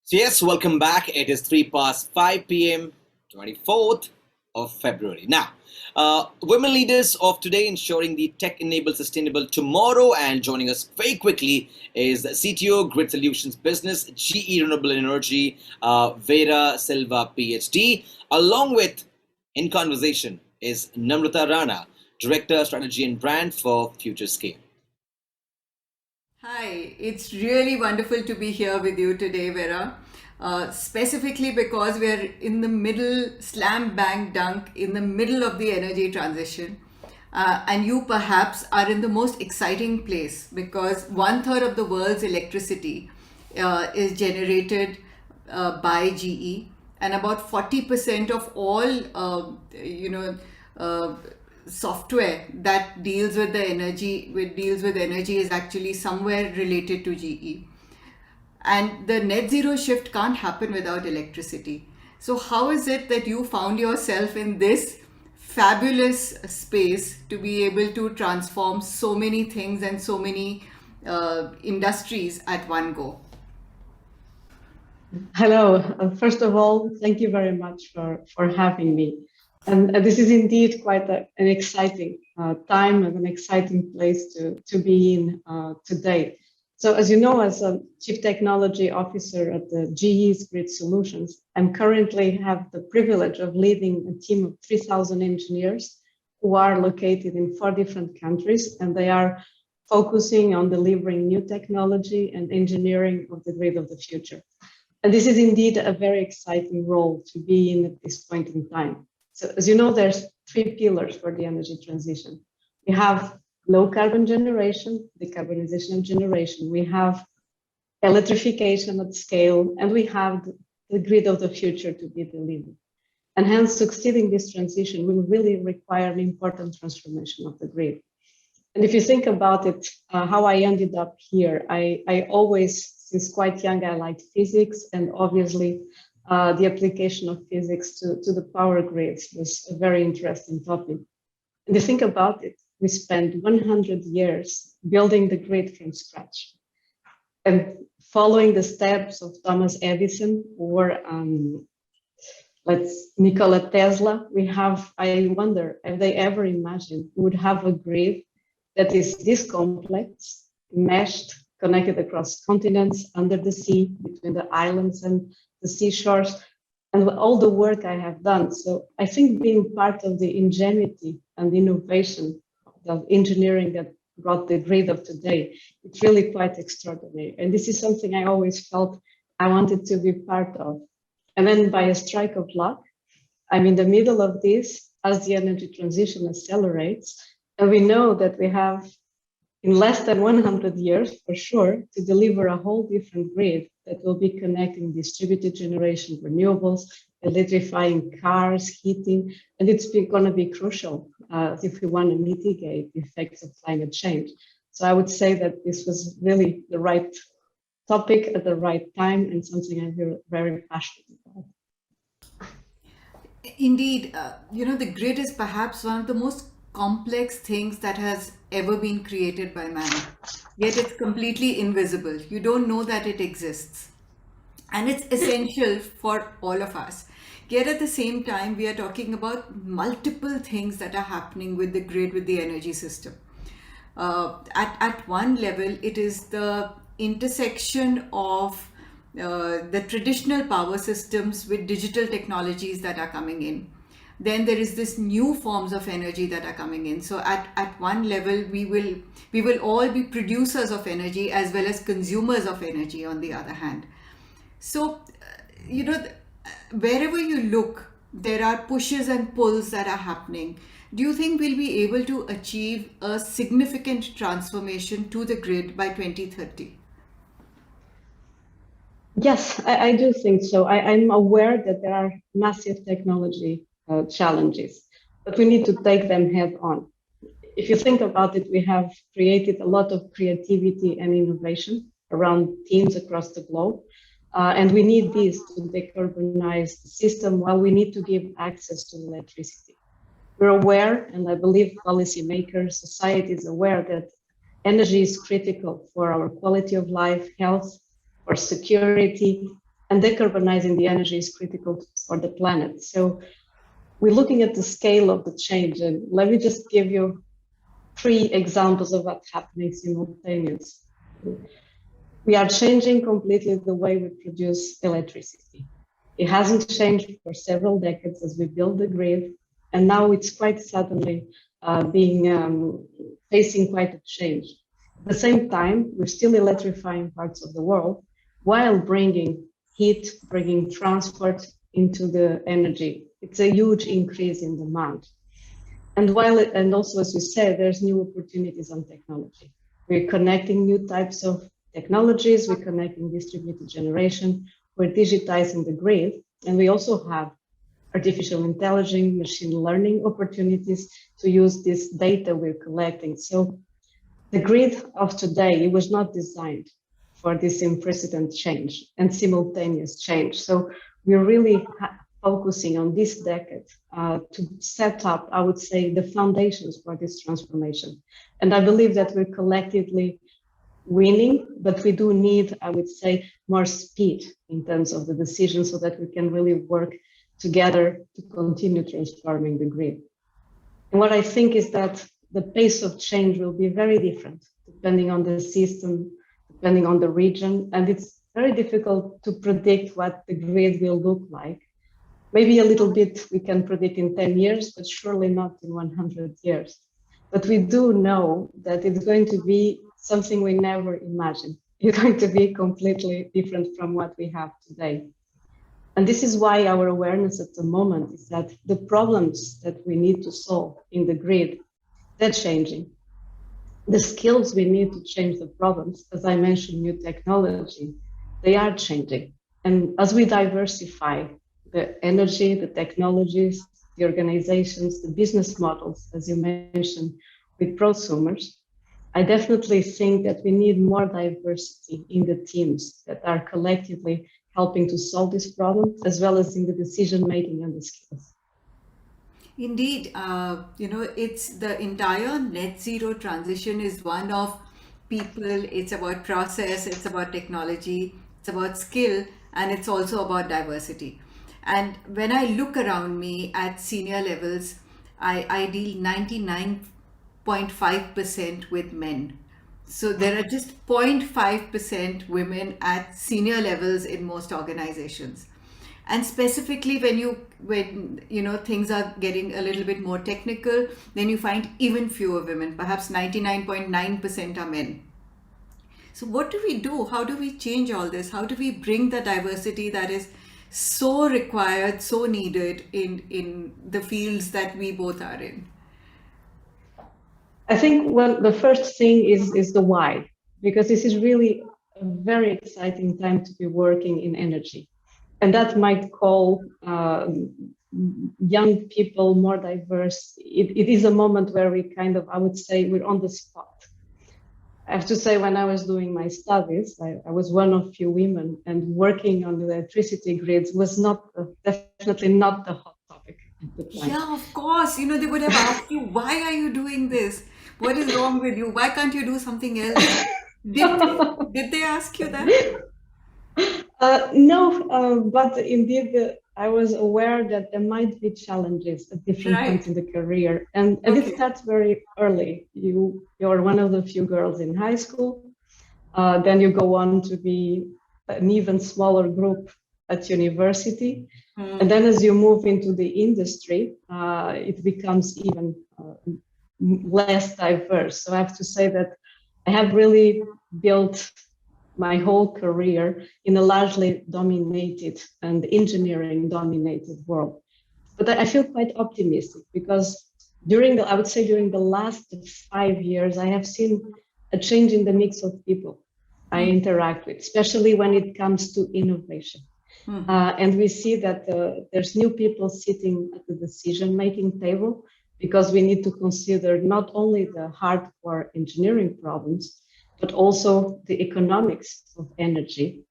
So yes, welcome back. It is 3 past 5 p.m., 24th of February. Now, women leaders of today ensuring the tech-enabled sustainable tomorrow, and joining us very quickly is CTO Grid Solutions Business, GE Renewable Energy, Vera Silva, Ph.D. Along with, in conversation, is Namrata Rana, Director Strategy and Brand for Futurescape. Hi, it's really wonderful to be here with you today, Vera. Specifically because we're in the middle, slam bang dunk, in the middle of the energy transition. And you perhaps are in the most exciting place because one third of the world's electricity is generated by GE, and about 40% of all, uh, software that deals with energy is actually somewhere related to GE. And the net zero shift can't happen without electricity. So how is it that you found yourself in this fabulous space to be able to transform so many things and so many industries at one go? Hello. First of all, thank you very much for having me. And this is indeed quite an exciting time and an exciting place to be in today. So as you know, as a Chief Technology Officer at the GE's Grid Solutions, I'm currently have the privilege of leading a team of 3,000 engineers who are located in 4 different countries, and they are focusing on delivering new technology and engineering of the grid of the future. And this is indeed a very exciting role to be in at this point in time. So as you know, there's 3 pillars for the energy transition. We have low carbon generation, decarbonization of generation. We have electrification at scale, and we have the grid of the future to be delivered. And hence, succeeding this transition will really require an important transformation of the grid. And if you think about it, how I ended up here, I always, since quite young, I liked physics, and obviously the application of physics to the power grids was a very interesting topic. And you think about it, we spent 100 years building the grid from scratch. And following the steps of Thomas Edison or Nikola Tesla, I wonder if they ever imagined we would have a grid that is this complex, meshed, connected across continents, under the sea, between the islands and the seashores, and all the work I have done. So I think being part of the ingenuity and innovation of engineering that brought the grid of today, it's really quite extraordinary. And this is something I always felt I wanted to be part of. And then by a strike of luck, I'm in the middle of this as the energy transition accelerates. And we know that we have, in less than 100 years, for sure, to deliver a whole different grid that will be connecting distributed generation, renewables, electrifying cars, heating, and it's going to be crucial if we want to mitigate the effects of climate change. So I would say that this was really the right topic at the right time and something I'm very passionate about. Indeed, the grid is perhaps one of the most complex things that has ever been created by man. Yet it's completely invisible. You don't know that it exists. And it's essential for all of us. Yet at the same time, we are talking about multiple things that are happening with the grid, with the energy system. At one level, it is the intersection of the traditional power systems with digital technologies that are coming in. Then there is this new forms of energy that are coming in. So at one level, we will all be producers of energy as well as consumers of energy on the other hand. So, wherever you look, there are pushes and pulls that are happening. Do you think we'll be able to achieve a significant transformation to the grid by 2030? Yes, I do think so. I'm aware that there are massive technology challenges, but we need to take them head on. If you think about it, we have created a lot of creativity and innovation around teams across the globe. And we need this to decarbonize the system while we need to give access to electricity. We're aware, and I believe policymakers, society is aware that energy is critical for our quality of life, health, for security, and decarbonizing the energy is critical for the planet. So we're looking at the scale of the change, and let me just give you 3 examples of what's happening simultaneously. We are changing completely the way we produce electricity. It hasn't changed for several decades as we build the grid, and now it's quite suddenly being facing quite a change. At the same time, we're still electrifying parts of the world while bringing heat, bringing transport into the energy. It's a huge increase in demand. And also, as you said, there's new opportunities on technology. We're connecting new types of technologies, we're connecting distributed generation, we're digitizing the grid, and we also have artificial intelligence, machine learning opportunities to use this data we're collecting. So the grid of today, it was not designed for this unprecedented change and simultaneous change. So we're really focusing on this decade to set up, I would say, the foundations for this transformation. And I believe that we're collectively winning, but we do need, I would say, more speed in terms of the decision so that we can really work together to continue transforming the grid. And what I think is that the pace of change will be very different depending on the system, depending on the region, and it's very difficult to predict what the grid will look like. Maybe a little bit we can predict in 10 years, but surely not in 100 years. But we do know that it's going to be something we never imagined. It's going to be completely different from what we have today. And this is why our awareness at the moment is that the problems that we need to solve in the grid, they're changing. The skills we need to change the problems, as I mentioned, new technology, they are changing. And as we diversify the energy, the technologies, the organizations, the business models, as you mentioned, with prosumers, I definitely think that we need more diversity in the teams that are collectively helping to solve this problem, as well as in the decision making and the skills. Indeed, it's the entire net zero transition is one of people, it's about process, it's about technology, it's about skill, and it's also about diversity. And when I look around me at senior levels, I deal 99.5% with men. So there are just 0.5% women at senior levels in most organizations. And specifically when things are getting a little bit more technical, then you find even fewer women, perhaps 99.9% are men. So what do we do? How do we change all this? How do we bring the diversity that is so required, so needed in the fields that we both are in? I think the first thing is the why, because this is really a very exciting time to be working in energy. And that might call young people more diverse. It is a moment where we kind of, I would say, we're on the spot. I have to say, when I was doing my studies, I was one of few women, and working on the electricity grids was definitely not the hot topic at the time. Yeah, of course. They would have asked you, why are you doing this? What is wrong with you? Why can't you do something else? Did they ask you that? No, but indeed, I was aware that there might be challenges at different points Right. in the career, and it Okay. starts very early. You're one of the few girls in high school. Then you go on to be an even smaller group at university, and then as you move into the industry, it becomes even less diverse. So I have to say that I have really built my whole career in a largely dominated and engineering dominated world. But I feel quite optimistic because I would say during the last 5 years, I have seen a change in the mix of people I interact with, especially when it comes to innovation. And we see that there's new people sitting at the decision-making table because we need to consider not only the hardcore engineering problems, but also the economics of energy,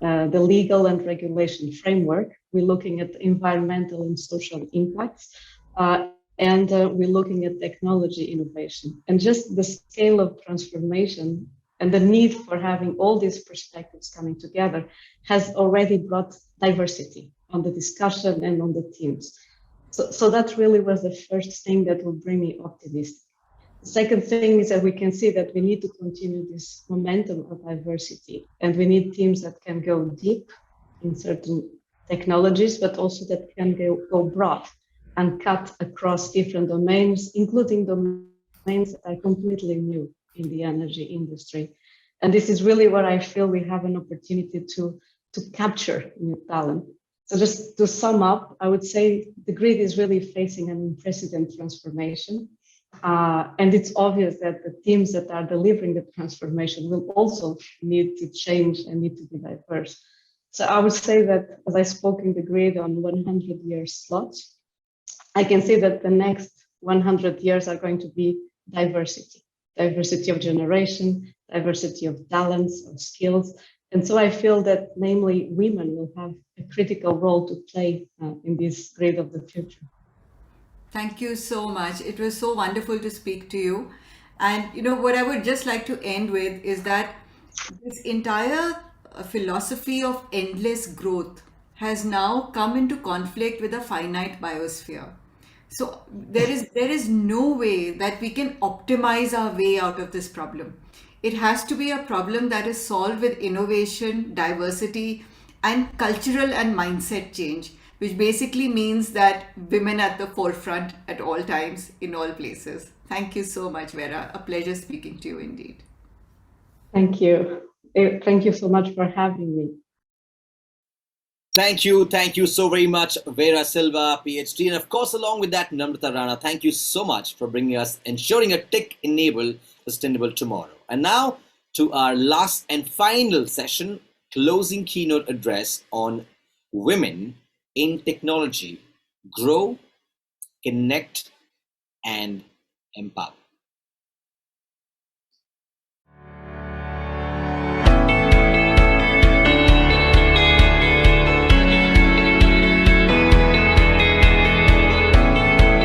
the legal and regulation framework. We're looking at environmental and social impacts, and we're looking at technology innovation. And just the scale of transformation And the need for having all these perspectives coming together has already brought diversity on the discussion and on the teams. So that really was the first thing that will bring me optimistic. The second thing is that we can see that we need to continue this momentum of diversity, and we need teams that can go deep in certain technologies, but also that can go broad and cut across different domains, including domains that are completely new in the energy industry. And this is really where I feel we have an opportunity to capture new talent. So just to sum up, I would say the grid is really facing an unprecedented transformation. And it's obvious that the teams that are delivering the transformation will also need to change and need to be diverse. So I would say that as I spoke in the grid on 100-year slots, I can say that the next 100 years are going to be diversity of generation, diversity of talents, of skills. And so I feel that namely women will have a critical role to play in this grid of the future. Thank you so much. It was so wonderful to speak to you. And what I would just like to end with is that this entire philosophy of endless growth has now come into conflict with a finite biosphere. So there is no way that we can optimize our way out of this problem. It has to be a problem that is solved with innovation, diversity, and cultural and mindset change, which basically means that women at the forefront at all times, in all places. Thank you so much, Vera. A pleasure speaking to you indeed. Thank you. Thank you so much for having me. Thank you so very much, Vera Silva, Ph.D. And of course, along with that, Namrata Rana, thank you so much for bringing us, ensuring a tech-enabled, sustainable tomorrow. And now to our last and final session, closing keynote address on women in technology, grow, connect, and empower.